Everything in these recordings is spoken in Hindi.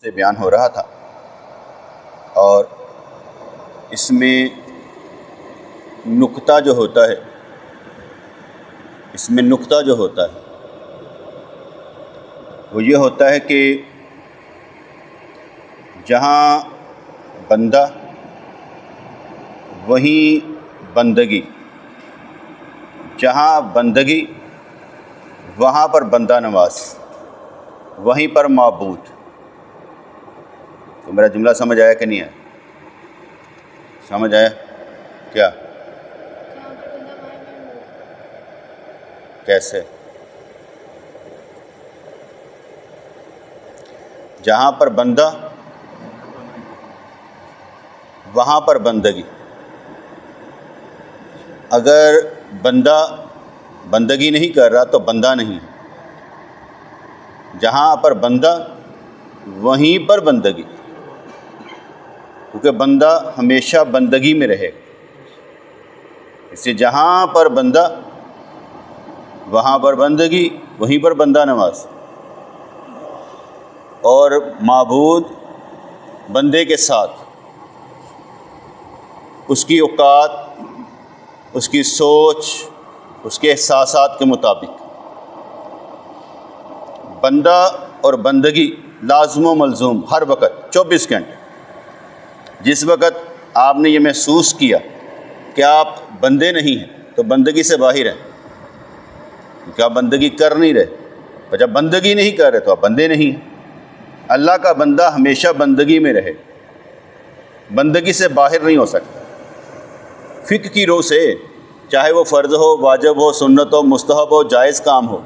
से बयान हो रहा था और इसमें नुक्ता जो होता है वो ये होता है कि जहाँ बंदा वहीं बंदगी, जहाँ बंदगी वहाँ पर बंदा नवाज, वहीं पर माबूद। तो मेरा जुमला समझ आया कि नहीं आया? समझ आया क्या? कैसे? जहाँ पर बंदा वहाँ पर बंदगी। अगर बंदा बंदगी नहीं कर रहा तो बंदा नहीं। जहाँ पर बंदा वहीं पर बंदगी, क्योंकि बंदा हमेशा बंदगी में रहे। इसलिए जहाँ पर बंदा वहाँ पर बंदगी, वहीं पर बंदा नवाज। और माबूद बंदे के साथ उसकी औकात, उसकी सोच, उसके एहसासात के मुताबिक बंदा और बंदगी लाज़िम व मलज़ूम हर वक्त 24 घंटे। जिस वक्त आपने ये महसूस किया कि आप बंदे नहीं हैं तो बंदगी से बाहर हैं, क्योंकि आप बंदगी कर नहीं रहे। और जब बंदगी नहीं कर रहे तो आप बंदे नहीं हैं। अल्लाह का बंदा हमेशा बंदगी में रहे, बंदगी से बाहर नहीं हो सकता। फ़िक्र की रो से, चाहे वो फ़र्ज़ हो, वाजिब हो, सुन्नत हो, मुस्तहब हो, जायज़ काम हो,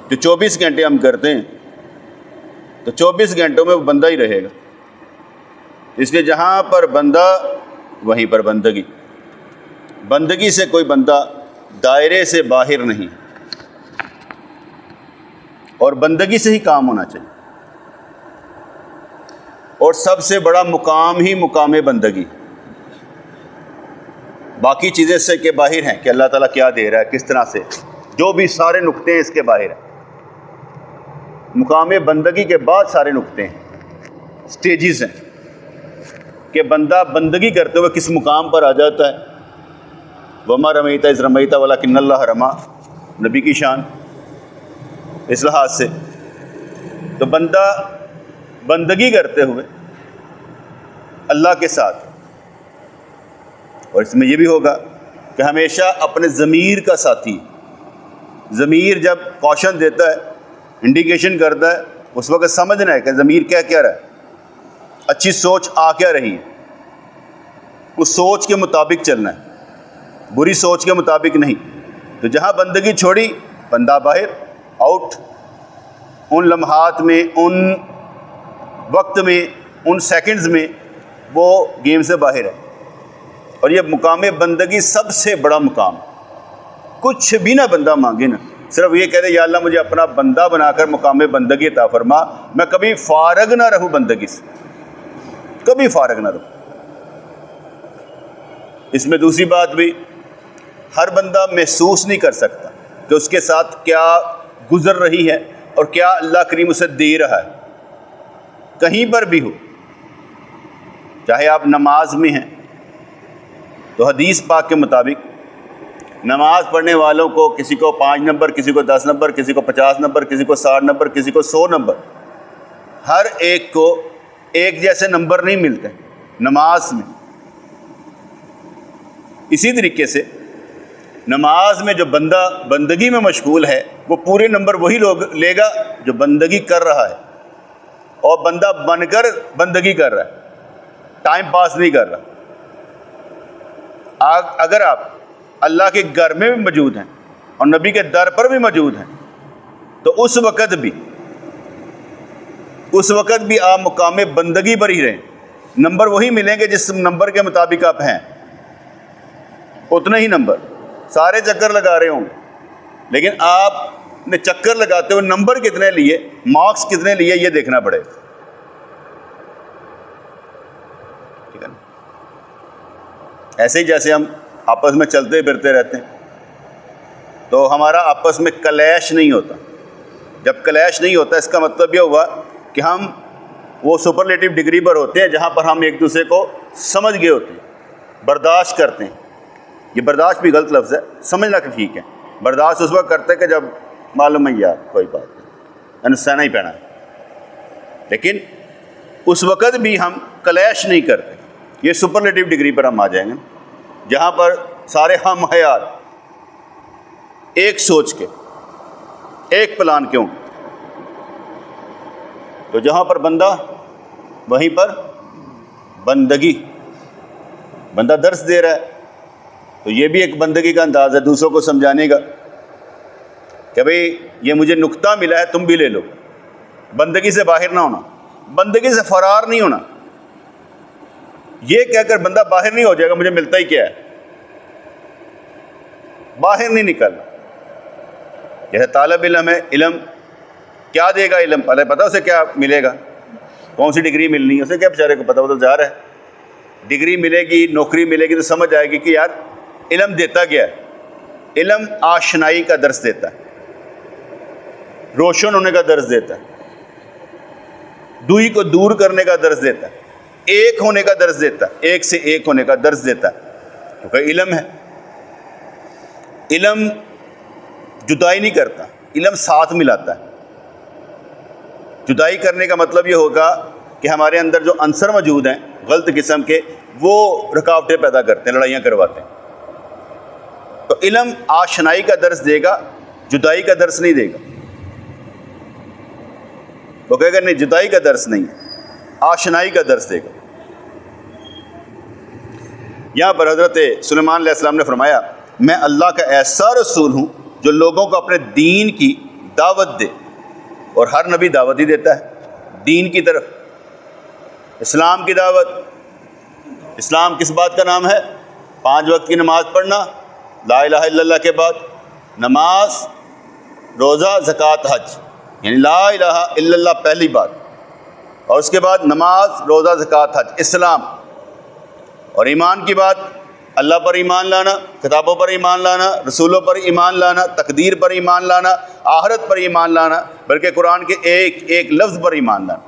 जो 24 घंटे हम करते हैं तो 24 घंटों में वो बंदा ही रहेगा। इसलिए जहाँ पर बंदा वहीं पर बंदगी। बंदगी से कोई बंदा दायरे से बाहर नहीं, और बंदगी से ही काम होना चाहिए। और सबसे बड़ा मुकाम ही मुकाम बंदगी। बाकी चीज़ें से के बाहर हैं कि अल्लाह ताला क्या दे रहा है, किस तरह से, जो भी सारे नुक्ते हैं इसके बाहर हैं। मुकाम बंदगी के बाद सारे नुक्ते हैं, स्टेजेस हैं कि बंदा बंदगी करते हुए किस मुकाम पर आ जाता है। वमा रमैता इज़ रमैता वलाकिन्नल्लाह रमा, नबी की शान। इस लिहाज से तो बंदा बंदगी करते हुए अल्लाह के साथ, और इसमें यह भी होगा कि हमेशा अपने ज़मीर का साथी। ज़मीर जब कौशन देता है, इंडिकेशन करता है, उस वक्त समझना है कि ज़मीर क्या कह रहा है, अच्छी सोच आ क्या रही है, उस सोच के मुताबिक चलना है, बुरी सोच के मुताबिक नहीं। तो जहाँ बंदगी छोड़ी, बंदा बाहर, आउट। उन लम्हात में, उन वक्त में, उन सेकंड्स में वो गेम से बाहर है। और ये मुकाम बंदगी सबसे बड़ा मुकाम। कुछ भी ना बंदा मांगे ना, सिर्फ ये कह दे या अल्लाह मुझे अपना बंदा बनाकर मुकाम बंदगी अता फरमा, मैं कभी फारग ना रहूँ बंदगी से, कभी फारग ना रहूँ। इसमें दूसरी बात भी, हर बंदा महसूस नहीं कर सकता कि उसके साथ क्या गुजर रही है और क्या अल्लाह करीम उसे दे रहा है। कहीं पर भी हो, चाहे आप नमाज में हैं तो हदीस पाक के मुताबिक नमाज पढ़ने वालों को, किसी को 5 नंबर, किसी को 10 नंबर, किसी को 50 नंबर, किसी को 60 नंबर, किसी को 100 नंबर, हर एक को एक जैसे नंबर नहीं मिलते नमाज में। इसी तरीके से नमाज में जो बंदा बंदगी में मशगूल है वो पूरे नंबर वही लोग लेगा जो बंदगी कर रहा है, और बंदा बनकर बंदगी कर रहा है, टाइम पास नहीं कर रहा। अगर आप अल्लाह के घर में भी मौजूद हैं और नबी के दर पर भी मौजूद हैं तो उस वक़्त भी आप मुकाम बंदगी पर ही रहें। नंबर वही मिलेंगे जिस नंबर के मुताबिक आप हैं, उतने ही नंबर। सारे चक्कर लगा रहे होंगे, लेकिन आपने चक्कर लगाते हुए नंबर कितने लिए, मार्क्स कितने लिए, ये देखना पड़ेगा। ठीक है ना? ऐसे ही जैसे हम आपस में चलते फिरते रहते हैं तो हमारा आपस में क्लैश नहीं होता। जब क्लैश नहीं होता, इसका मतलब यह हुआ कि हम वो सुपरलेटिव डिग्री पर होते हैं जहाँ पर हम एक दूसरे को समझ गए होते हैं, बर्दाश्त करते हैं। ये बर्दाश्त भी गलत लफ्ज़ है, समझना कि ठीक है। बर्दाश्त उस वक्त करते हैं कि जब मालूम है यार कोई बात नहीं, मैंने सहना ही पैना है, लेकिन उस वक़्त भी हम क्लैश नहीं करते। ये सुपरलेटिव डिग्री पर हम आ जाएंगे जहाँ पर सारे हम हयार एक सोच के, एक प्लान के होंगे। तो जहाँ पर बंदा वहीं पर बंदगी, बंदा दर्स दे रहा है तो ये भी एक बंदगी का अंदाज़ है दूसरों को समझाने का कि भाई ये मुझे नुक्ता मिला है, तुम भी ले लो। बंदगी से बाहर ना होना, बंदगी से फरार नहीं होना। ये कहकर बंदा बाहर नहीं हो जाएगा मुझे मिलता ही क्या है, बाहर नहीं निकलना। जैसे तालिब इल्म है, इल्म क्या देगा, इल्म पहले पता उसे क्या मिलेगा, कौन सी डिग्री मिलनी है, उसे क्या बेचारे को पता, वो तो जा रहा है। डिग्री मिलेगी, नौकरी मिलेगी तो समझ आएगी कि यार इल्म देता क्या है। इल्म आशनाई का दर्स देता है, रोशन होने का दर्स देता है, दूरी को दूर करने का दर्स देता है, एक होने का दर्स देता है, एक से एक होने का दर्स देता है। क्योंकि इल्म है, इल्म जुदाई नहीं करता, इल्म साथ मिलाता है। जुदाई करने का मतलब ये होगा कि हमारे अंदर जो अंसर मौजूद हैं गलत किस्म के, वो रुकावटें पैदा करते हैं, लड़ाइयाँ करवाते हैं। तो इल्म आशनाई का दर्स देगा, जुदाई का दर्स नहीं देगा। वो कहेगा नहीं जुदाई का दर्स नहीं, आशनाई का दर्स देगा। यहाँ पर हज़रत सुलेमान अलैहिस्सलाम ने फरमाया, मैं अल्लाह का ऐसा रसूल हूँ जो लोगों को अपने दीन की दावत दे। और हर नबी दावत ही देता है दीन की तरफ, इस्लाम की दावत। इस्लाम किस बात का नाम है? 5 वक्त की नमाज़ पढ़ना, ला इलाहा इल्लल्लाह के बाद नमाज, रोज़ा, ज़कात, हज, यानी ला इलाहा इल्लल्लाह पहली बात, और उसके बाद नमाज, रोज़ा, ज़कात, हज, इस्लाम। और ईमान की बात, अल्लाह पर ईमान लाना, किताबों पर ईमान लाना, रसूलों पर ईमान लाना, तकदीर पर ईमान लाना, आखिरत पर ईमान लाना, बल्कि कुरान के एक एक लफ्ज़ पर ईमान लाना,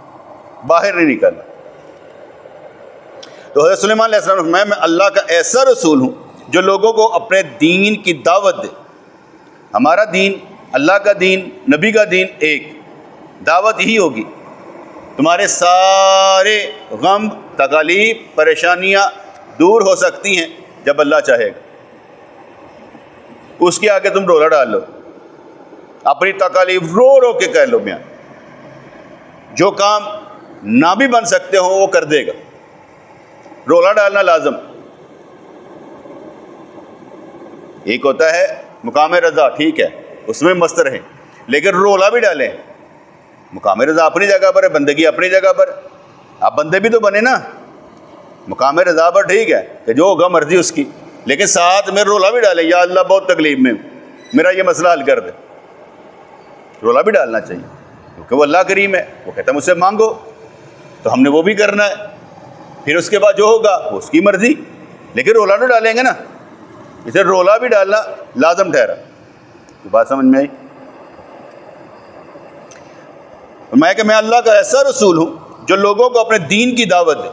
बाहर नहीं निकलना। तो हज़रत सुलेमान अलैहिस्सलाम ने फरमाया, मैं अल्लाह का ऐसा रसूल हूँ जो लोगों को अपने दीन की दावत दे। हमारा दीन, अल्लाह का दीन, नबी का दीन एक, दावत यही होगी। तुम्हारे सारे गम, तकलीफ, परेशानियाँ दूर हो सकती हैं जब अल्लाह चाहेगा। उसके आगे तुम रोला डाल लो, अपनी तकलीफ रो रो के कह लो बयान। जो काम ना भी बन सकते हो वो कर देगा। रोला डालना लाजम। एक होता है मुकाम रज़ा, ठीक है, उसमें मस्त रहे, लेकिन रोला भी डालें। मुकाम रज़ा अपनी जगह पर है, बंदगी अपनी जगह पर। आप बंदे भी तो बने ना, मुकाम रज़ा पर ठीक है कि जो होगा मर्जी उसकी, लेकिन साथ में रोला भी डालें, या अल्लाह बहुत तकलीफ में, मेरा ये मसला हल कर दे। रोला भी डालना चाहिए क्योंकि वो अल्लाह करीम है, वो कहता है मुझसे मांगो, तो हमने वो भी करना है। फिर उसके बाद जो होगा वो उसकी मर्जी, लेकिन रोला तो डालेंगे ना। इसे रोला भी डालना लाजम ठहरा। तो बात समझ में आई? मैं अल्लाह का ऐसा रसूल हूँ जो लोगों को अपने दीन की दावत दे।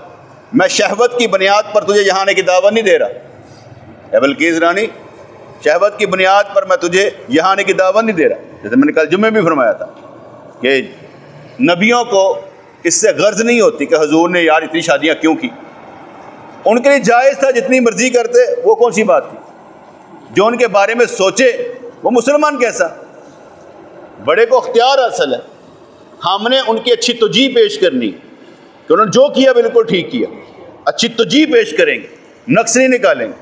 मैं शहवत की बुनियाद पर तुझे यहाँ आने की दावत नहीं दे रहा। बल्कीस रानी, शहवत की बुनियाद पर मैं तुझे यहाँ आने की दावत नहीं दे रहा। जैसे मैंने कल जुम्मे भी फरमाया था कि नबियों को इससे गर्ज नहीं होती कि हुजूर ने यार इतनी शादियाँ क्यों की। उनके लिए जायज़ था, जितनी मर्जी करते, वो कौन सी बात थी। जो उनके बारे में सोचे वो मुसलमान कैसा, बड़े को अख्तियार हासिल है। हमने उनकी अच्छी तौजीह पेश करनी कि उन्होंने जो किया बिल्कुल ठीक किया। अच्छी तौजीह पेश करेंगे, नक्स नहीं निकालेंगे,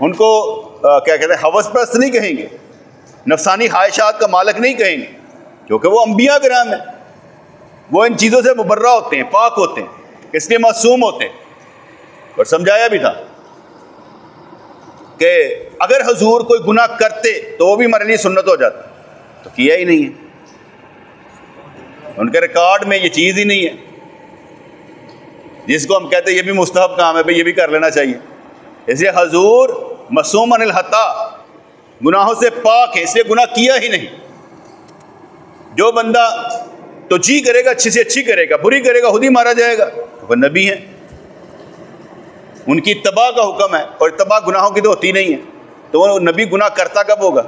उनको क्या कहते हैं, हवस परस्त नहीं कहेंगे, नफसानी ख्वाहिशात का मालिक नहीं कहेंगे, क्योंकि वो अंबिया किराम है। वो इन चीज़ों से मुबर्रा होते हैं, पाक होते हैं, इसलिए मासूम होते हैं। और समझाया भी था कि अगर हुजूर कोई गुनाह करते तो वो भी हमारे लिए सुन्नत हो जाता, तो किया ही नहीं है। उनके रिकॉर्ड में ये चीज़ ही नहीं है जिसको हम कहते हैं ये भी मुस्तहब काम है, भाई ये भी कर लेना चाहिए। इसलिए हुजूर मसूम अनिल हता, गुनाहों से पाक है, इसलिए गुनाह किया ही नहीं। जो बंदा तो जी करेगा अच्छी से अच्छी करेगा, बुरी करेगा खुद ही मारा जाएगा। वो नबी हैं, उनकी तबाह का हुक्म है, और तबाह गुनाहों की तो होती नहीं है, तो वो नबी गुनाह करता कब होगा?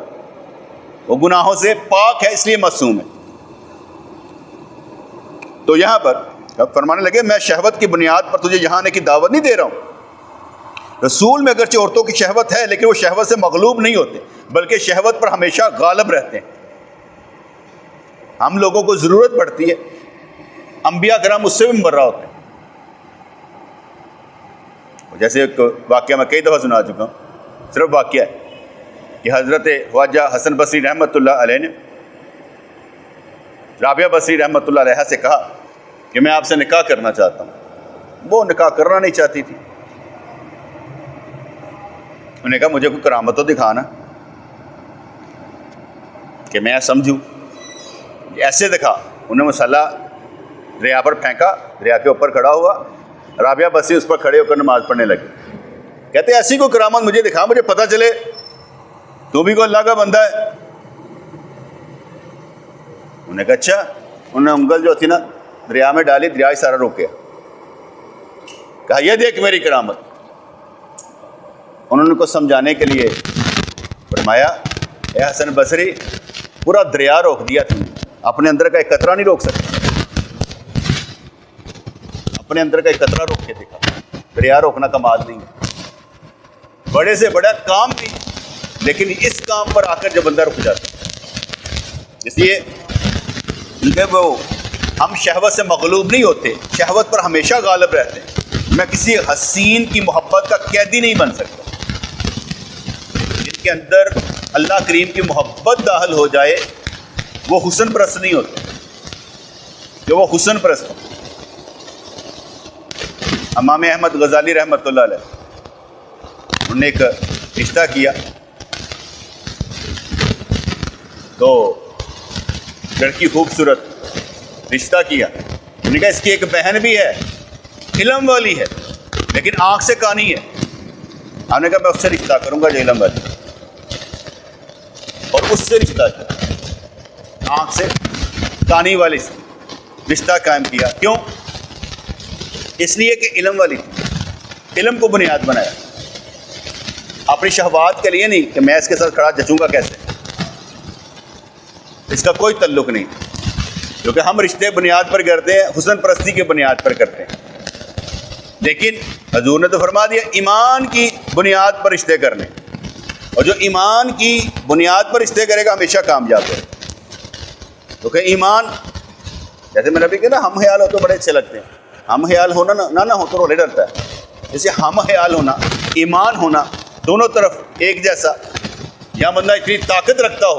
वो गुनाहों से पाक है, इसलिए मासूम है। तो यहाँ पर अब फरमाने लगे, मैं शहवत की बुनियाद पर तुझे यहाँ आने की दावत नहीं दे रहा हूँ। रसूल में अगरचे औरतों की शहवत है, लेकिन वो शहवत से मगलूब नहीं होते, बल्कि शहवत पर हमेशा गालिब रहते हैं। हम लोगों को ज़रूरत पड़ती है, अंबिया कराम उससे भी मर्रा होते हैं। जैसे एक वाक़या मैं कई दफ़ा सुना चुका हूँ, सिर्फ वाक़या है कि हज़रत ख्वाजा हसन बसरी रहमतुल्लाह अलैह ने राबिया बसरी रहमतुल्लाह अलैहा से कहा कि मैं आपसे निकाह करना चाहता हूँ। वो निकाह करना नहीं चाहती थी। उन्होंने कहा मुझे कोई करामत तो दिखाना कि मैं समझूँ। ऐसे दिखा, उन्हें मसाला दरिया पर फेंका, दरिया के ऊपर खड़ा हुआ, राबिया बसरी उस पर खड़े होकर नमाज पढ़ने लगे। कहते ऐसी कोई करामत मुझे दिखा, मुझे पता चले तू भी कोई अल्लाह का बंदा है। उन्होंने कहा अच्छा। उन्होंने उंगल जो थी ना दरिया में डाली, दरिया ही सारा रुक गया। कहा यह देख मेरी करामत। उन्होंने उनको समझाने के लिए फरमाया, ए हसन बसरी, पूरा दरिया रोक दिया तुमने, अपने अंदर का एक कतरा नहीं रोक सकते। अपने अंदर का एक कतरा रोक के देखा, दरिया रोकना कमाल नहीं है, बड़े से बड़ा काम नहीं, लेकिन इस काम पर आकर जब बंदा रुक जाता है। इसलिए वो हम शहवत से मगलूब नहीं होते, शहवत पर हमेशा गालिब रहते हैं। मैं किसी हसीन की मोहब्बत का कैदी नहीं बन सकता। जिनके अंदर अल्लाह करीम की मोहब्बत दाखिल हो जाए वो हुस्न परस्त नहीं होते, जो वो हुस्न परस्त हो। इमाम अहमद गज़ाली रहमतुल्लाह अलैह, उन्होंने एक रिश्ता किया, तो लड़की खूबसूरत, रिश्ता किया। उन्होंने कहा इसकी एक बहन भी है, इल्म वाली है, लेकिन आँख से कानी है। हमने कहा मैं उससे रिश्ता करूँगा जो इल्म वाली, और उससे रिश्ता किया, आँख से कानी वाली से रिश्ता कायम किया। क्यों? इसलिए कि इल्म वाली थी, इल्म को बुनियाद बनाया, अपनी शहवात के लिए नहीं कि मैं इसके साथ खड़ा जचूंगा कैसे, इसका कोई तल्लुक नहीं, क्योंकि हम रिश्ते बुनियाद पर करते हैं, हुस्न परस्ती के बुनियाद पर करते हैं। लेकिन हजूर ने तो फरमा दिया ईमान की बुनियाद पर रिश्ते करने, और जो ईमान की बुनियाद पर रिश्ते करेगा हमेशा कामयाब है। क्योंकि ईमान, जैसे मैंने अभी कहा ना, हम ख्याल हो तो बड़े अच्छे लगते हैं, हम ख्याल होना ना हो तो रोले डरता है। जैसे हम ख्याल होना, ईमान होना, दोनों तरफ एक जैसा, या बंदा इतनी ताकत रखता हो,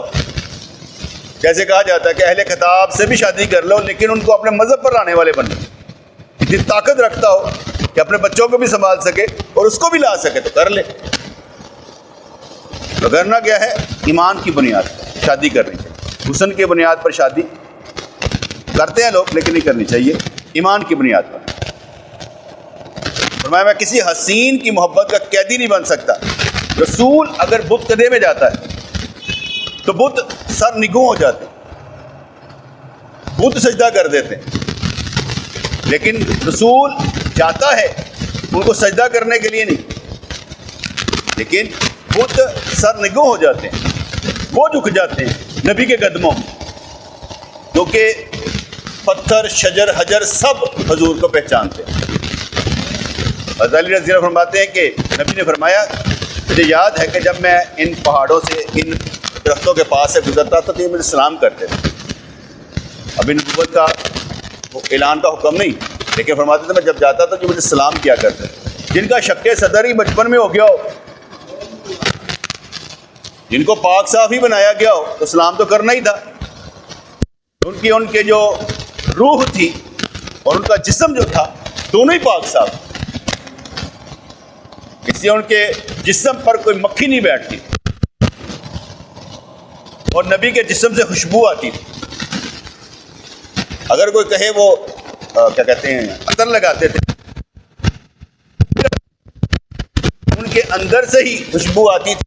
जैसे कहा जाता है कि अहले खिताब से भी शादी कर लो लेकिन उनको अपने मज़हब पर लाने वाले बनो, इतनी ताकत रखता हो कि अपने बच्चों को भी संभाल सके और उसको भी ला सके, तो कर ले। तो करना क्या है? ईमान की बुनियाद पर शादी करनी चाहिए। हुस्न की बुनियाद पर शादी करते हैं लोग, लेकिन नहीं करनी चाहिए, ईमान की बुनियाद पर। फरमाया मैं किसी हसीन की मोहब्बत का कैदी नहीं बन सकता। रसूल अगर बुत कदे में जाता है तो बुत सर निगू हो जाते, बुत सजदा कर देते, लेकिन रसूल जाता है उनको सजदा करने के लिए नहीं, लेकिन बुत सर निगू हो जाते हैं, वो झुक जाते हैं नबी के कदमों में, क्योंकि पत्थर, शजर, हजर सब हजूर को पहचानते हैं। गज़ाली रज़ी अल्लाह फरमाते हैं कि नबी ने फरमाया मुझे याद है कि जब मैं इन पहाड़ों से, इन दरख्तों के पास से गुजरता था तो ये मुझे सलाम करते थे। अभी नबूवत का वो ऐलान का हुक्म नहीं, लेकिन फरमाते थे मैं जब जाता था कि मुझे सलाम किया करते थे। जिनका शक्के सदर ही बचपन में हो गया हो, जिनको पाक साफ ही बनाया गया हो, तो सलाम तो करना ही था। उनके जो रूह थी और उनका जिस्म जो था, दोनों ही पाक साफ, इसलिए उनके जिस्म पर कोई मक्खी नहीं बैठती और नबी के जिस्म से खुशबू आती थी। अगर कोई कहे वो क्या कहते हैं अतर लगाते थे, उनके अंदर से ही खुशबू आती थी,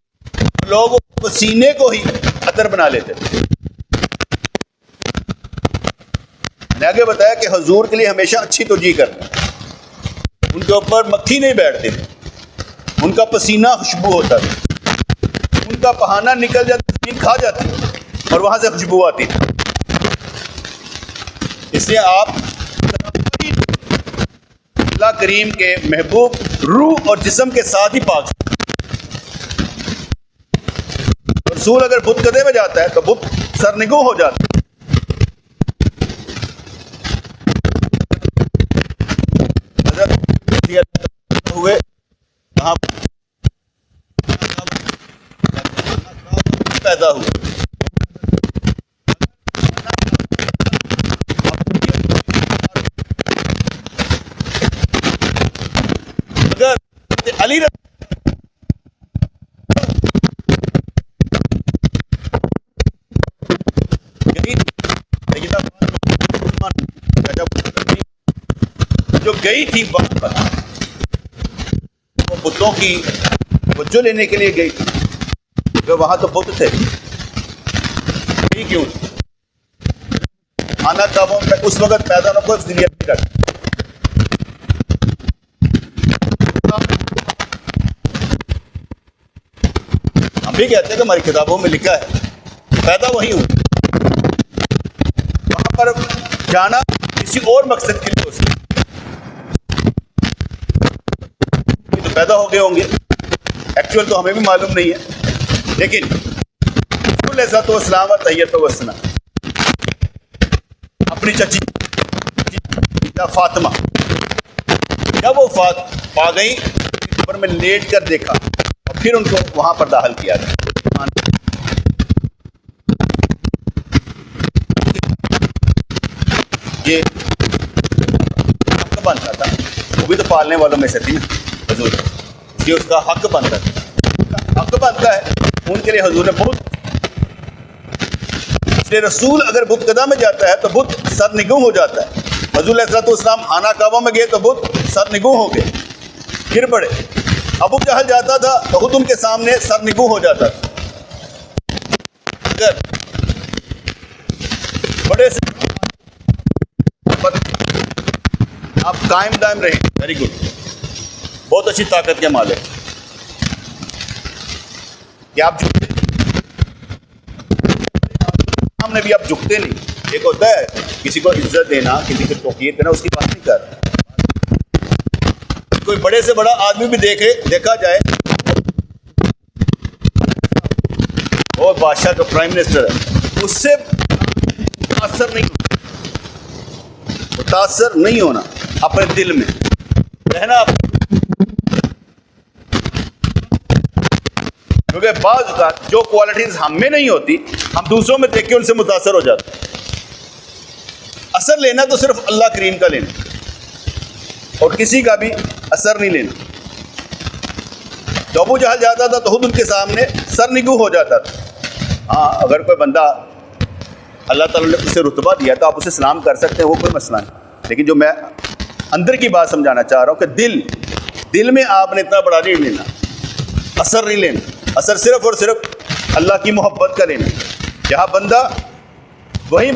लोग पसीने को ही अतर बना लेते थे। आगे बताया कि हुजूर के लिए हमेशा अच्छी तोजी करना, उनके ऊपर मक्खी नहीं बैठती थी, उनका पसीना खुशबू होता था, उनका पहाना निकल जाता, जमीन खा जाती और वहां से खुशबू आती थी। इसलिए आप अल्लाह करीम के महबूब रूह और जिस्म के साथ ही पाक। रसूल अगर बुत कदे में जाता है तो बुत सरनिगू हो जाता है। हुए कहाँ पैदा हुए, अगर अली जो गई थी वहां पर, वो बुतों की वज्जो लेने के लिए गई थी, जो वहां तो बुत थे, नहीं क्यों खाना काबों में उस वक्त पैदा ना कोई अफजलियत नहीं रखती। हम भी कहते हैं कि हमारी किताबों में लिखा है पैदा वही हुई, वहां पर जाना किसी और मकसद के लिए हो सकता, तो पैदा हो गए होंगे, एक्चुअल तो हमें भी मालूम नहीं है। लेकिन रसूल तैयत वसना अपनी चची फातिमा, जब वो पा गई, कब्र में लेट कर देखा और फिर उनको वहां पर दाखिल किया गया। ये हक बनता था, वो भी तो पालने वालों में से थी ना हुजूर, ये उसका हक बनता था, हक बनता है उनके लिए हुजूर ने बहुत। इसलिए रसूल अगर बुतकदा में जाता है तो बुत सरनिगू हो जाता है। हुजूर अलैहिस्सलाम खाना काबा में गए तो बुत सरनिगू हो गए, गिर पड़े। अबू जहल जाता था तो खुद उनके सामने सरनिगू हो जाता था। अगर बड़े से आप कायम दायम रहे, वेरी गुड, बहुत अच्छी ताकत के मालिक। क्या आप झुकते सामने भी आप झुकते नहीं। एक होता है किसी को इज्जत देना, किसी को तौकीर करना, उसकी बात नहीं कर। कोई बड़े से बड़ा आदमी भी देखा जाए, वो बादशाह का प्राइम मिनिस्टर है, उससे मुतासर नहीं होना, अपने दिल में रहना। क्योंकि बाज़ जो क्वालिटीज हम में नहीं होती, हम दूसरों में देख के उनसे मुतासर हो जाते। असर लेना तो सिर्फ अल्लाह करीम का लेना, और किसी का भी असर नहीं लेना। तो अबू जहल जाता था तो खुद उनके सामने सरनिगू हो जाता था। हाँ, अगर कोई बंदा अल्लाह ताला ने उसे रुतबा दिया तो आप उसे सलाम कर सकते हैं, वो कोई मसला नहीं। लेकिन जो मैं अंदर की बात समझाना चाह रहा हूँ कि दिल में आपने इतना बड़ा नहीं लेना, असर नहीं लेना। असर सिर्फ और सिर्फ अल्लाह की मोहब्बत का लेना। जहाँ बंदा वही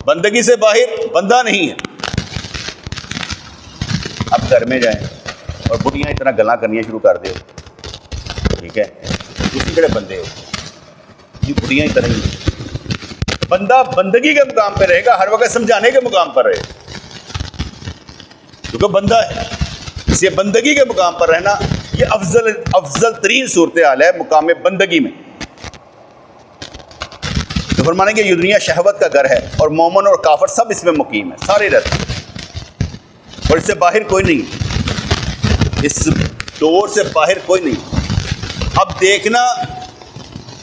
बंदगी से बाहर बंदा नहीं है। अब घर में जाएं और बुढ़ियाँ इतना गला करनी शुरू कर दे, ठीक है, दूसरी तरह बंदे हो, ये बुढ़ियाँ इतना ही। बंदा बंदगी के मुकाम पर रहेगा, हर वक्त समझाने के मुकाम पर रहेगा, क्योंकि बंदा है। इसलिए बंदगी के मुकाम पर रहना ये अफजल तरीन सूरत हाल है मुकाम बंदगी में। तो फरमाने कि ये दुनिया शहवत का घर है और मोमन और काफर सब इसमें मुकीम है, सारे रहते हैं, और इससे बाहर कोई नहीं, इस डोर से बाहर कोई नहीं। अब देखना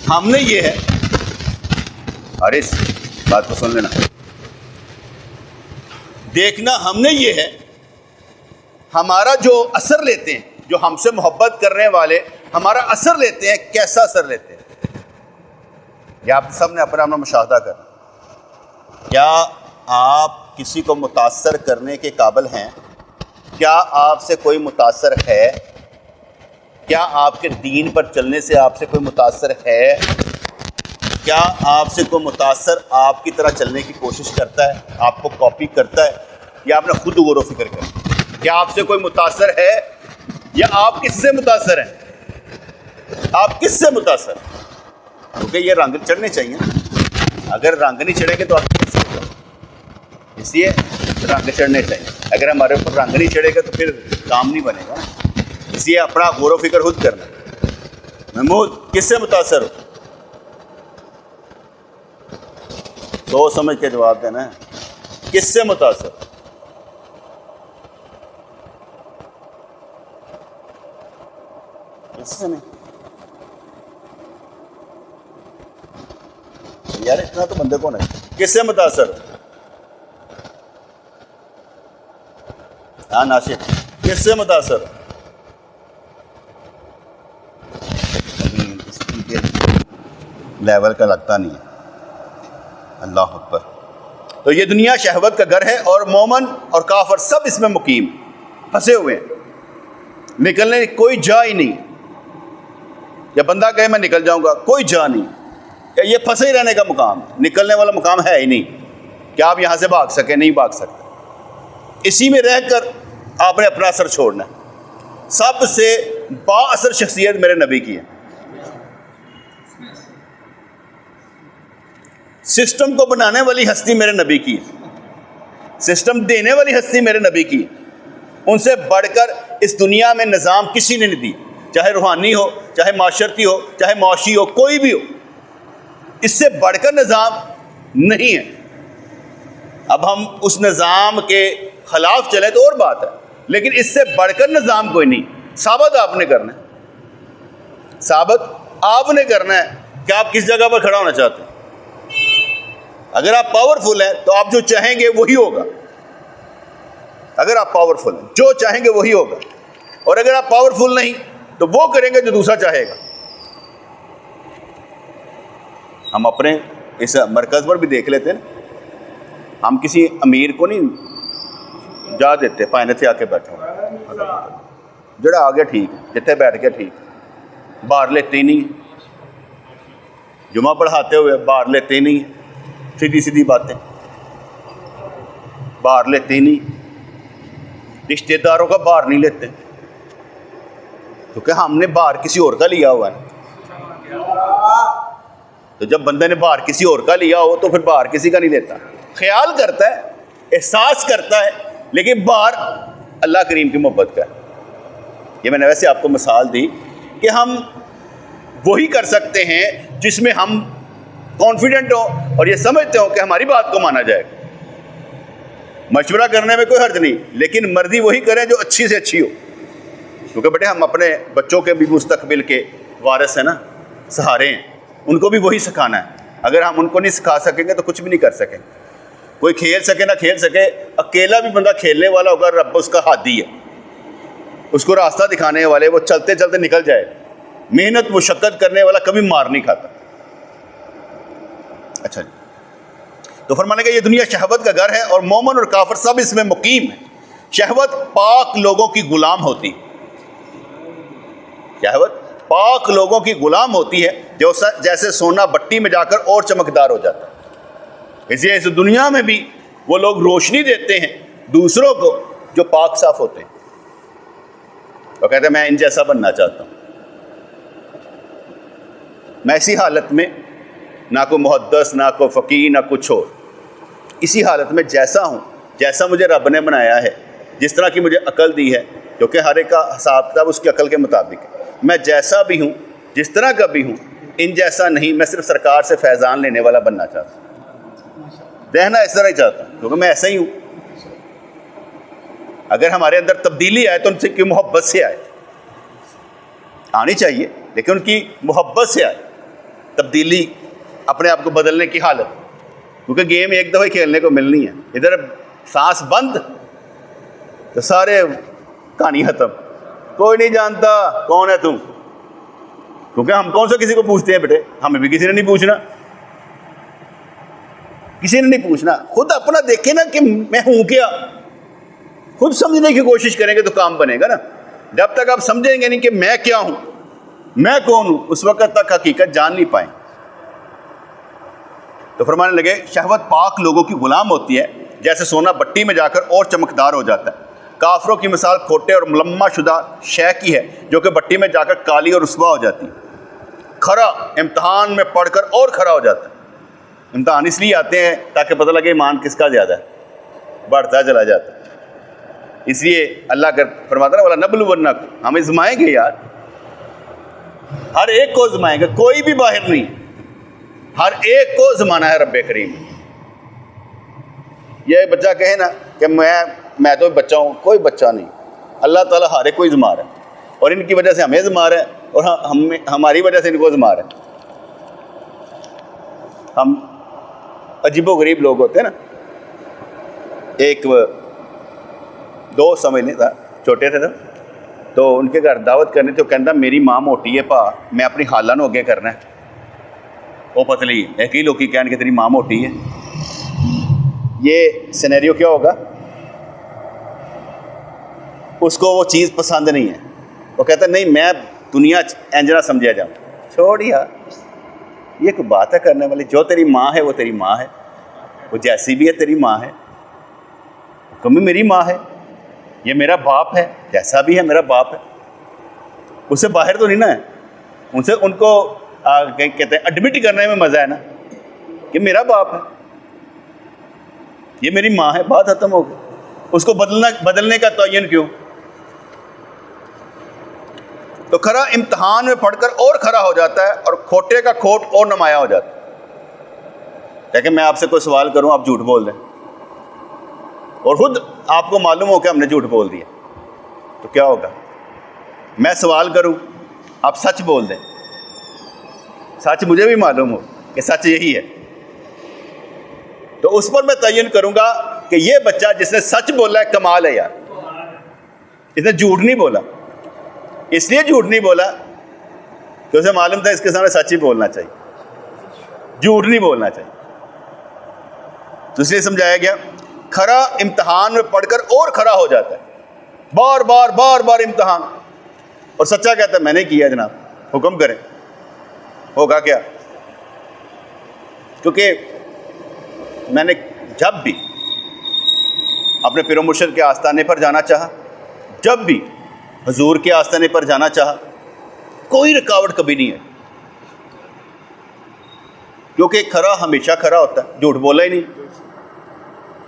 हमने ये है, अरे इस बात को सुन लेना, देखना हमने ये है, हमारा जो असर लेते हैं, जो हमसे मोहब्बत करने वाले हमारा असर लेते हैं, कैसा असर लेते हैं, या आप सब ने अपना मुशाहदा करना। क्या आप किसी को मुतासर करने के काबिल हैं? क्या आपसे कोई मुतासर है? क्या आपके दीन पर चलने से आपसे कोई मुतासर है? क्या आपसे कोई मुतासर आपकी तरह चलने की कोशिश करता है, आपको कॉपी करता है, या आपने खुद गौर व फिक्र कर? क्या आपसे कोई मुतासर है, या आप किससे मुतासर हैं? आप किससे मुतासर हैं? क्योंकि ये रंग चढ़ने चाहिए। अगर रंग नहीं चढ़ेंगे तो आप कैसे होगा? इसलिए रंग चढ़ने चाहिए। अगर हमारे ऊपर रंग नहीं चढ़ेगा तो फिर काम नहीं बनेगा। इसलिए अपना गौर व फिक्र खुद करना। महमूद, किससे मुतासर हो? सोच समझ के जवाब देना है। किससे मुतासर? किससे नहीं यार, इतना तो बंदे कौन है? किससे मुतासर? हाँ नाशिद, किससे मुतासर? इसकी लेवल का लगता नहीं है। अल्लाह अकबर। तो ये दुनिया शहवत का घर है और मोमन और काफर सब इसमें मुकीम फंसे हुए हैं, निकलने की कोई जा ही नहीं। या बंदा कहे मैं निकल जाऊंगा, कोई जा नहीं। या ये फंसे ही रहने का मुकाम, निकलने वाला मुकाम है ही नहीं। क्या आप यहाँ से भाग सके? नहीं भाग सकते। इसी में रहकर आपने अपना असर छोड़ना है। सबसे बाअसर शख्सियत मेरे नबी की है। सिस्टम को बनाने वाली हस्ती मेरे नबी की है। सिस्टम देने वाली हस्ती मेरे नबी की है। उनसे बढ़कर इस दुनिया में निज़ाम किसी ने नहीं दी, चाहे रूहानी हो, चाहे माशरती हो, चाहे मौशी हो, कोई भी हो। इससे बढ़कर निज़ाम नहीं है। अब हम उस निज़ाम के खिलाफ चले तो और बात है, लेकिन इससे बढ़कर निज़ाम कोई नहीं। साबित आपने करना है, साबित आपने करना है कि आप किस जगह पर खड़ा होना चाहते हैं। अगर आप पावरफुल हैं तो आप जो चाहेंगे वही होगा। अगर आप पावरफुल हैं, जो चाहेंगे वही होगा। और अगर आप पावरफुल नहीं तो वो करेंगे जो दूसरा चाहेगा। हम अपने इस मरकज़ पर भी देख लेते हैं, हम किसी अमीर को नहीं जा देते पायने से आके बैठो, जड़ा आ गया ठीक, जिथे बैठ गया ठीक, बाहर लेते ही नहीं। जुमा पढ़ाते हुए बाहर लेते ही नहीं, सीधी सीधी बातें बाहर लेते ही नहीं। रिश्तेदारों का बाहर नहीं लेते क्योंकि हमने बाहर किसी और का लिया हुआ है। तो जब बंदे ने बाहर किसी और का लिया हो तो फिर बाहर किसी का नहीं लेता। ख्याल करता है, एहसास करता है, लेकिन बाहर अल्लाह करीम की मोहब्बत का है। ये मैंने वैसे आपको मिसाल दी कि हम वही कर सकते हैं जिसमें हम कॉन्फिडेंट हो और ये समझते हो कि हमारी बात को माना जाएगा। मशवरा करने में कोई हर्ज नहीं, लेकिन मर्जी वही करें जो अच्छी से अच्छी हो। क्योंकि बेटे हम अपने बच्चों के भी मुस्तकबिल के वारिस हैं ना, सहारे हैं, उनको भी वही सिखाना है। अगर हम उनको नहीं सिखा सकेंगे तो कुछ भी नहीं कर सकेंगे। कोई खेल सके ना खेल सके, अकेला भी बंदा खेलने वाला होगा, रब उसका हादी है, उसको रास्ता दिखाने वाले, वो चलते चलते निकल जाए। मेहनत मुशक्कत करने वाला कभी मार नहीं खाता। अच्छा जी, तो फरमाने का ये दुनिया शहवत का घर है और मोमन और काफिर सब इसमें मुकीम है। शहवत पाक लोगों की गुलाम होती है। शहवत पाक लोगों की गुलाम होती है, जो जैसे सोना भट्टी में जाकर और चमकदार हो जाता है। इसलिए इस दुनिया में भी वो लोग रोशनी देते हैं दूसरों को जो पाक साफ होते हैं। वो कहते हैं मैं इन जैसा बनना चाहता हूँ। मैं इसी हालत में, ना कोई मुहद्दस, ना कोई फ़कीह, ना कुछ हो, इसी हालत में जैसा हूँ, जैसा मुझे रब ने बनाया है, जिस तरह की मुझे अकल दी है, क्योंकि हर एक का हिसाब किताब उसकी अकल के मुताबिक है। मैं जैसा भी हूँ, जिस तरह का भी हूँ, इन जैसा नहीं। मैं सिर्फ सरकार से फैज़ान लेने वाला बनना चाहता हूँ, रहना इस तरह ही चाहता हूँ, क्योंकि मैं ऐसा ही हूँ। अगर हमारे अंदर तब्दीली आए तो उनसे की मोहब्बत से आए, आनी चाहिए, लेकिन उनकी मोहब्बत से आए तब्दीली, अपने आप को बदलने की हालत। क्योंकि गेम एक दफ़ा खेलने को मिलनी है। इधर सांस बंद तो सारे कहानी ख़त्म, कोई नहीं जानता कौन है तुम। क्योंकि हम कौन सा किसी को पूछते हैं बेटे, हमें भी किसी ने नहीं पूछना, किसी ने नहीं पूछना। खुद अपना देखें ना कि मैं हूँ क्या, खुद समझने की कोशिश करेंगे तो काम बनेगा ना। जब तक आप समझेंगे नहीं कि मैं क्या हूँ, मैं कौन हूँ, उस वक्त तक हकीकत जान नहीं पाएंगे। तो फरमाने लगे शहवत पाक लोगों की गुलाम होती है, जैसे सोना भट्टी में जाकर और चमकदार हो जाता है। काफरों की मिसाल खोटे और मुलम्मा शुदा शय की है, जो कि भट्टी में जाकर काली और रुस्वा हो जाती है। खरा इम्तहान में पढ़कर और खरा हो जाता है। इम्तहान इसलिए आते हैं ताकि पता लगे ईमान किसका ज़्यादा है, बढ़ता चला जाता है। इसलिए अल्लाह कर फरमाता है वाला नबलुवन्नक, हम आजमाएंगे यार, हर एक को आजमाएंगे, कोई भी बाहर नहीं, हर एक को आजमाना है रब्बे करीम। ये बच्चा कहे ना कि मैं तो बच्चा हूँ, कोई बच्चा नहीं, अल्लाह ताला हर एक को आजमा रहा है, और इनकी वजह से हमें आजमा रहा है और हमारी वजह से इनको आजमा रहा है। हम अजीबो गरीब लोग होते हैं ना। एक दोस्त समझ नहीं था, छोटे थे तो उनके घर दावत करनी थी। कहता मेरी माँ मोटी है भा, मैं अपनी हालां नूं अगे करना है, वो पतली है। कई लोग कहने कि तेरी माँ मोटी है। ये सिनेरियो क्या होगा, उसको वो चीज़ पसंद नहीं है। वो कहता नहीं मैं दुनिया इंज ना समझा जाऊँ। छोड़ यार, ये कोई बात है करने वाली। जो तेरी माँ है वो तेरी माँ है, वो जैसी भी है तेरी माँ है। कमी मेरी माँ है, ये मेरा बाप है, जैसा भी है मेरा बाप है। उससे बाहर तो नहीं ना है, उनसे उनको कहते हैं एडमिट करने में मज़ा है ना कि मेरा बाप है, ये मेरी माँ है, बात खत्म हो गई। उसको बदलने का तयन क्यों? तो खरा इम्तहान में पढ़कर और खरा हो जाता है, और खोटे का खोट और नुमाया हो जाता है। क्या कि मैं आपसे कोई सवाल करूं, आप झूठ बोल दें, और खुद आपको मालूम हो कि हमने झूठ बोल दिया, तो क्या होगा? मैं सवाल करूं, आप सच बोल दें, सच मुझे भी मालूम हो कि सच यही है, तो उस पर मैं तयन करूंगा कि ये बच्चा जिसने सच बोला है कमाल है यार, इसने झूठ नहीं बोला। इसलिए झूठ नहीं बोला कि उसे मालूम था इसके सामने सच ही बोलना चाहिए, झूठ नहीं बोलना चाहिए। तो इसलिए समझाया गया खरा इम्तहान में पढ़कर और खरा हो जाता है। बार बार बार बार इम्तहान, और सच्चा कहता है मैंने किया जनाब, हुक्म करें, होगा क्या? क्योंकि मैंने जब भी अपने पीर मुर्शिद के आस्थाने पर जाना चाहा, जब भी हुजूर के आस्थाने पर जाना चाहा, कोई रुकावट कभी नहीं है। क्योंकि खरा हमेशा खरा होता है, झूठ बोला ही नहीं,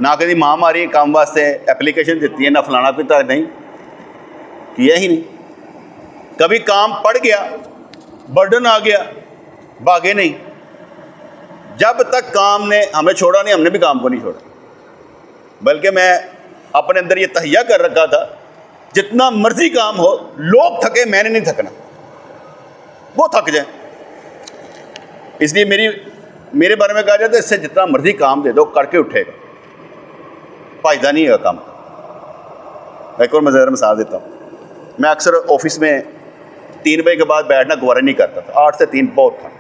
ना कभी माँ मारी काम वास्ते एप्लीकेशन देती है, ना फलाना पिता, नहीं किया ही नहीं। कभी काम पड़ गया, बर्डन आ गया, भागे नहीं। जब तक काम ने हमें छोड़ा नहीं, हमने भी काम को नहीं छोड़ा। बल्कि मैं अपने अंदर ये तहिया कर रखा था, जितना मर्जी काम हो, लोग थके, मैंने नहीं थकना, वो थक जाए। इसलिए मेरे बारे में कहा जाता है इससे जितना मर्जी काम दे दो करके उठेगा, फायदा नहीं है काम। एक और मज़ेदार मिसाल देता हूँ। मैं अक्सर ऑफिस में 3 बजे के बाद बैठना गवारा नहीं करता था, 8 से 3 बहुत था।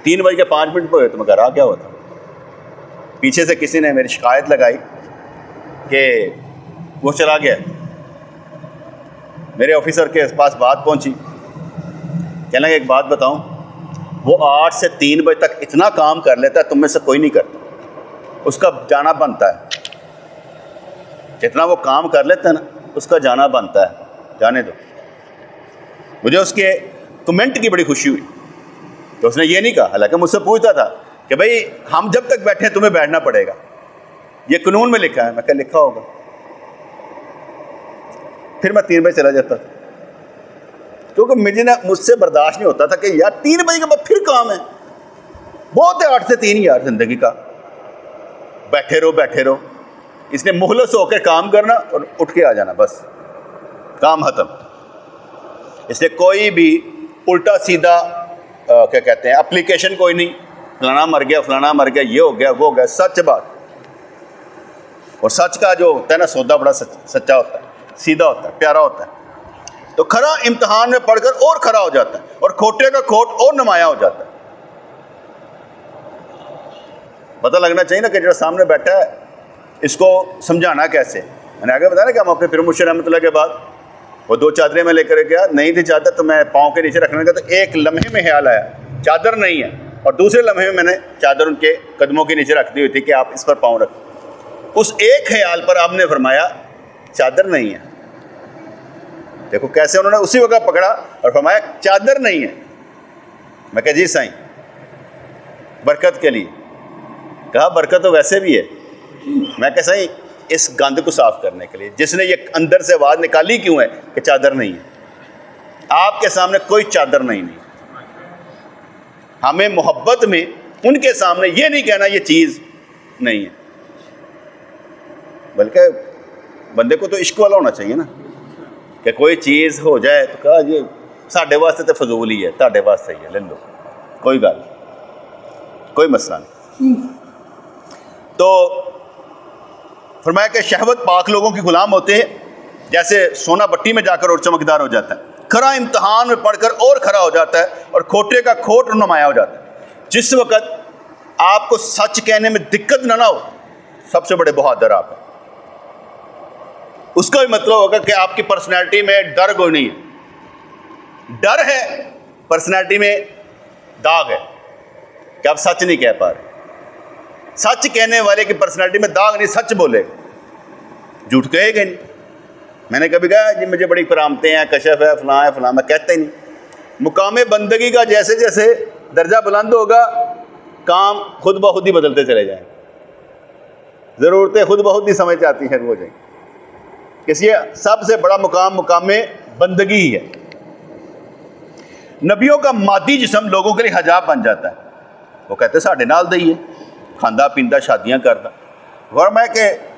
3 बज के 5 मिनट पर तो मैं घर आ गया हुआ था। पीछे से किसी ने मेरी शिकायत लगाई कि वो चला गया। मेरे ऑफिसर के पास बात पहुंची, कहने लगे एक बात बताऊं, वो 8 से 3 बजे तक इतना काम कर लेता है, तुम में से कोई नहीं करता, उसका जाना बनता है। जितना वो काम कर लेता है ना, उसका जाना बनता है, जाने दो। मुझे उसके कमेंट की बड़ी खुशी हुई। तो उसने ये नहीं कहा, हालांकि मुझसे पूछता था कि भाई हम जब तक बैठे हैं तुम्हें बैठना पड़ेगा, ये कानून में लिखा है। मैं क्या लिखा होगा? फिर मैं 3 बजे चला जाता, क्योंकि मुझसे बर्दाश्त नहीं होता था कि यार 3 बजे के बाद फिर काम है, बहुत है 8 से 3 यार ज़िंदगी का, बैठे रहो। इसने मुखलस होकर काम करना और उठ के आ जाना, बस काम खत्म। इसलिए कोई भी उल्टा सीधा क्या कहते हैं एप्लीकेशन कोई नहीं, फलाना मर गया, ये हो गया, वो हो गया। सच बात, और सच का जो होता है ना सौदा बड़ा सच्चा होता है, सीधा होता है, प्यारा होता है। तो खरा इम्तहान में पढ़कर और खरा हो जाता है, और खोटे का खोट और नुमाया हो जाता है। पता लगना चाहिए ना कि जो सामने बैठा है इसको समझाना कैसे। मैंने आगे बताया ना कि हम अपने पीर मुर्शिद रहमतुल्लाह के बाद वो 2 चादरें मैं लेकर गया, नहीं थी चादर तो मैं पाँव के नीचे रखने का, तो एक लम्हे में ख्याल आया चादर नहीं है, और दूसरे लम्हे में मैंने चादर उनके कदमों के नीचे रख दी हुई थी कि आप इस पर पाँव रखें। उस एक ख्याल पर आपने फरमाया चादर नहीं है। देखो कैसे उन्होंने उसी वक्त पकड़ा और फरमाया चादर नहीं है। मैं कहा जी साईं, बरकत के लिए। कहा बरकत तो वैसे भी है। मैं कहा साईं, इस गंद को साफ करने के लिए। जिसने ये अंदर से आवाज़ निकाली क्यों है कि चादर नहीं है? आपके सामने कोई चादर नहीं। हमें मोहब्बत में उनके सामने ये नहीं कहना ये चीज़ नहीं है, बल्कि बंदे को तो इश्क वाला होना चाहिए ना, कि कोई चीज़ हो जाए तो कहा ये साढ़े वास्ते तो फजूल ही है, ताड़े वास्ते ही है, ले लो, कोई गल, कोई मसला नहीं। तो फरमाया कि शहवत पाक लोगों के गुलाम होते हैं, जैसे सोना भट्टी में जाकर और चमकदार हो जाता है, खरा इम्तहान में पढ़कर और खरा हो जाता है, और खोटे का खोट नुमाया हो जाता है। जिस वक़्त आपको सच कहने में दिक्कत ना हो, सबसे बड़े बहादुर आप हैं। उसका भी मतलब होगा कि आपकी पर्सनैलिटी में डर कोई नहीं है। डर है पर्सनैलिटी में, दाग है कि आप सच नहीं कह पा रहे। सच कहने वाले की पर्सनैलिटी में दाग नहीं, सच बोलेगा, झूठ कहेगा नहीं। मैंने कभी कहा जी मुझे बड़ी करामतें हैं, कशफ है, फलां है, फलां, मैं कहते ही नहीं। मुकामे बंदगी का जैसे जैसे दर्जा बुलंद होगा, काम खुद ब खुद ही बदलते चले जाएं, ज़रूरतें खुद ब खुद ही समझ आती हैं, हो जाएंगी। इसलिए सबसे बड़ा मुकाम मुकामे बंदगी ही है। नबियों का मादी जिस्म लोगों के लिए हजाब बन जाता है। वो कहते साढ़े नाल दा ही है, खांदा पींदा शादियाँ करता। फरमाया कि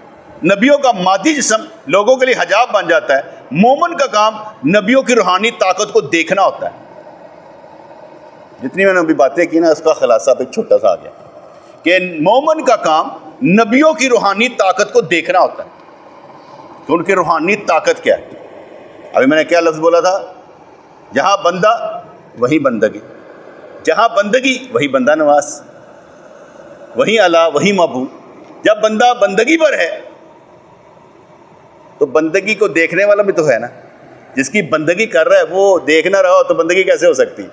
नबियों का मादी जिस्म लोगों के लिए हजाब बन जाता है। मोमन का काम नबियों की रूहानी ताकत को देखना होता है। जितनी मैंने अभी बातें की ना, उसका खुलासा भी छोटा सा आ गया कि मोमन का काम नबियों की रूहानी ताकत को देखना होता है। तो उनकी रूहानी ताकत क्या है? अभी मैंने क्या लफ्ज़ बोला था? जहाँ बंदा वहीं बंदगी, जहाँ बंदगी वहीं बंदा नवास, वहीं अला वहीं मबूद। जब बंदा बंदगी पर है तो बंदगी को देखने वाला भी तो है ना। जिसकी बंदगी कर रहा है वो देख ना रहा हो तो बंदगी कैसे हो सकती?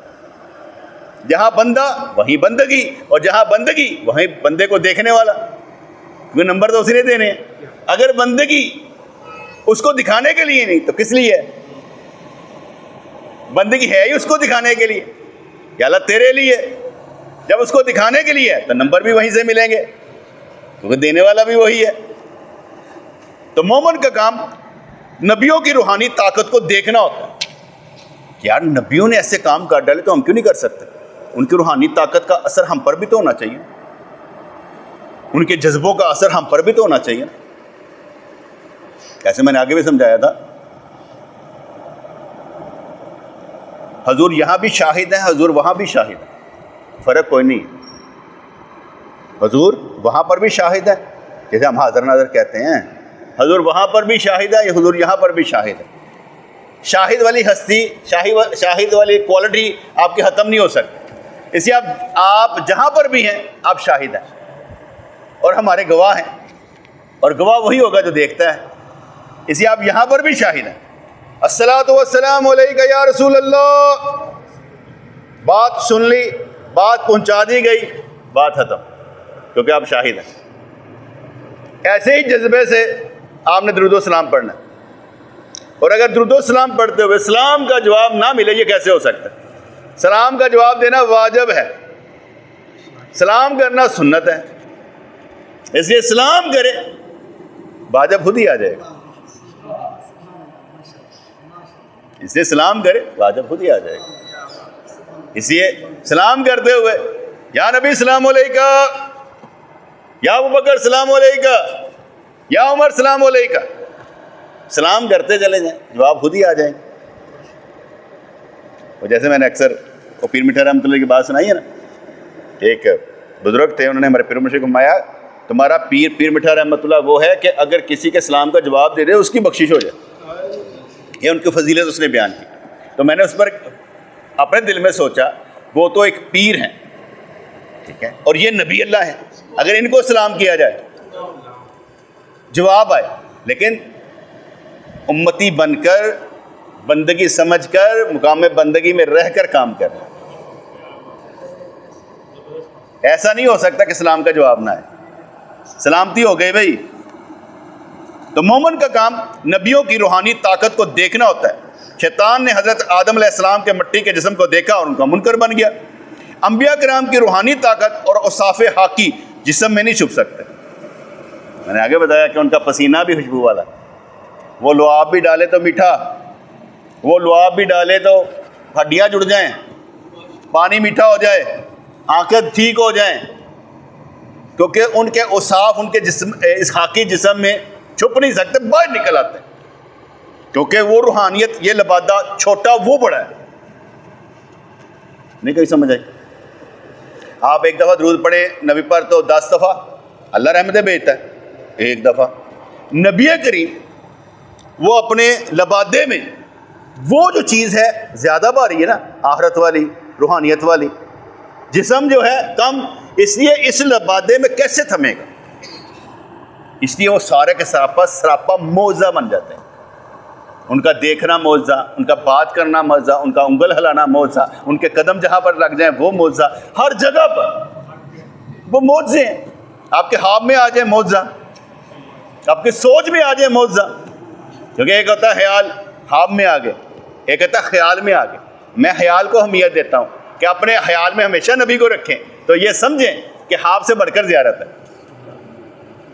जहाँ बंदा वहीं बंदगी, और जहाँ बंदगी वहीं बंदे को देखने वाला। क्योंकि नंबर तो उसी ने देने हैं। अगर बंदगी उसको दिखाने के लिए नहीं तो किस लिए है? बंदगी है ही उसको दिखाने के लिए, या अल्लाह तेरे लिए। जब उसको दिखाने के लिए है तो नंबर भी वहीं से मिलेंगे, क्योंकि देने वाला भी वही है। तो मोमन का काम नबियों की रूहानी ताकत को देखना होता है। यार नबियों ने ऐसे काम कर डाले तो हम क्यों नहीं कर सकते? उनकी रूहानी ताकत का असर हम पर भी तो होना चाहिए, उनके जज्बों का असर हम पर भी तो होना चाहिए। कैसे मैंने आगे भी समझाया था, हजूर यहाँ भी शाहिद है, हजूर वहाँ भी शाहिद है, फ़र्क कोई नहीं। हजूर वहाँ पर भी शाहिद है, जैसे हम हाज़िर नाज़िर कहते हैं, हजूर वहाँ पर भी शाहिद है, हजूर यहाँ पर भी शाहिद है। शाहिद वाली हस्ती, शाहिद वाली क्वालिटी आपकी ख़त्म नहीं हो सकती। इसलिए आप जहाँ पर भी हैं आप शाहिद हैं, और हमारे गवाह हैं, और गवाह वही होगा जो देखता है। इसलिए आप यहाँ पर भी शाहिद हैं। अस्सलातु वस्सलामु अलैका या रसूल अल्लाह। बात सुन ली, बात पहुँचा दी गई, बात ख़त्म, क्योंकि आप शाहिद हैं। ऐसे ही जज्बे से आपने दुरूद सलाम पढ़ना है। और अगर दुरूद सलाम पढ़ते हुए सलाम का जवाब ना मिले, ये कैसे हो सकता है? सलाम का जवाब देना वाजिब है, सलाम करना सुन्नत है। इसलिए सलाम करे, वाजिब खुद ही आ जाएगा। इसलिए सलाम करे, वाजिब खुद ही आ जाएगा। इसलिए सलाम करते हुए या नबी सलाम अलैका, या अबू बकर सलाम अलैका, या उमर सलाम अलैका, सलाम करते चले जाएं, जवाब खुद ही आ जाएंगे। और जैसे मैंने अक्सर वो पीर मिठा रहमतुल्लाह की बात सुनाई है ना, एक बुजुर्ग थे, उन्होंने हमारे पीर मुर्शिद को फरमाया, तुम्हारा पीर मिठा रहमतुल्लाह वो है कि अगर किसी के सलाम का जवाब दे दे उसकी बख्शिश हो जाए। ये उनकी फजीलत उसने बयान की। तो मैंने उस पर अपने दिल में सोचा, वो तो एक पीर हैं, ठीक है, और ये नबी अल्लाह है, अगर इनको सलाम किया जाए जवाब आए, लेकिन उम्मती बनकर, बंदगी समझकर, मुकाम बंदगी में रहकर काम कर। ऐसा नहीं हो सकता कि सलाम का जवाब ना आए। सलामती हो गई भाई। तो मोमिन का काम नबियों की रूहानी ताकत को देखना होता है। शैतान ने हज़रत आदम अलैहिस्सलाम के मिट्टी के जिस्म को देखा और उनका मुनकर बन गया। अंबिया कराम की रूहानी ताकत और औसाफ़े हाकी जिस्म में नहीं छुप सकते। मैंने आगे बताया कि उनका पसीना भी खुशबू वाला, वो लुआब भी डाले तो मीठा, वो लुआब भी डाले तो हड्डियाँ जुड़ जाएं, पानी मीठा हो जाए, आंखें ठीक हो जाएं, क्योंकि उनके औसाफ उनके जिस्म इस हाकी जिस्म में छुप नहीं सकते, बाहर निकल आते हैं, क्योंकि वो रूहानियत, ये लबादा छोटा वो बड़ा है। नहीं कहीं समझ आई? आप एक दफ़ा दुरूद पढ़े नबी पर तो 10 दफ़ा अल्लाह रहमतें भेजता है। एक दफ़ा नबी करीम वो अपने लबादे में वो जो चीज़ है ज़्यादा भारी है ना, आखरत वाली, रूहानियत वाली, जिस्म जो है कम, इसलिए इस लबादे में कैसे थमेगा, इसलिए वो सारे के सरापा मौजा बन जाते हैं। उनका देखना मौजा, उनका बात करना मौजा, उनका उंगल हिलाना मौजा, उनके कदम जहाँ पर लग जाए वो मौजा, हर जगह पर वो मौजे हैं। आपके हाथ में आ जाए मौजा, आपकी सोच में आ जाए मौजा, क्योंकि एक होता है ख्याल हाथ में आ गए, एक होता है ख्याल में आ गए। मैं ख्याल को अहमियत देता हूँ कि अपने ख्याल में हमेशा नबी को रखें, तो ये समझें कि हाथ से बढ़कर ज़ियारत है,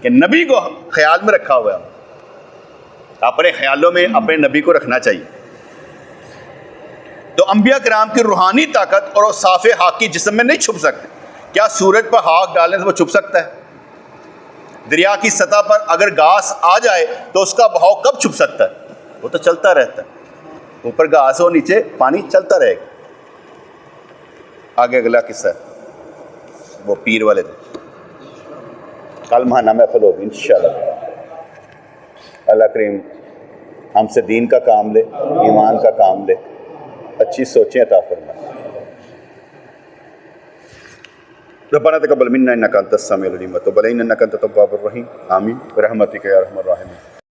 कि नबी को ख्याल में रखा हुआ है। अपने ख्यालों में अपने नबी को रखना चाहिए। तो अंबिया कराम की रूहानी ताकत और साफ़े हाकी जिस्म में नहीं छुप सकते। क्या सूरज पर हाथ डालने से वो छुप सकता है? दरिया की सतह पर अगर घास आ जाए तो उसका बहाव कब छुप सकता है? वो तो चलता रहता है, ऊपर घास हो नीचे पानी चलता रहेगा। आगे अगला किस्सा है वो पीर वाले दिन, कल महाना महफिल होगी इंशाअल्लाह। अल्लाह करीम हमसे दीन का काम ले, ईमान का काम ले, अच्छी सोचें अता फरमाए। रब्बना तक़ब्बल मिन्ना इन्नका अंतस समीउल अलीम व तुब अलैना इन्नका अंतत तव्वाबुर रहीम। आमीन रहमतिका या अरहमर राहिमीन।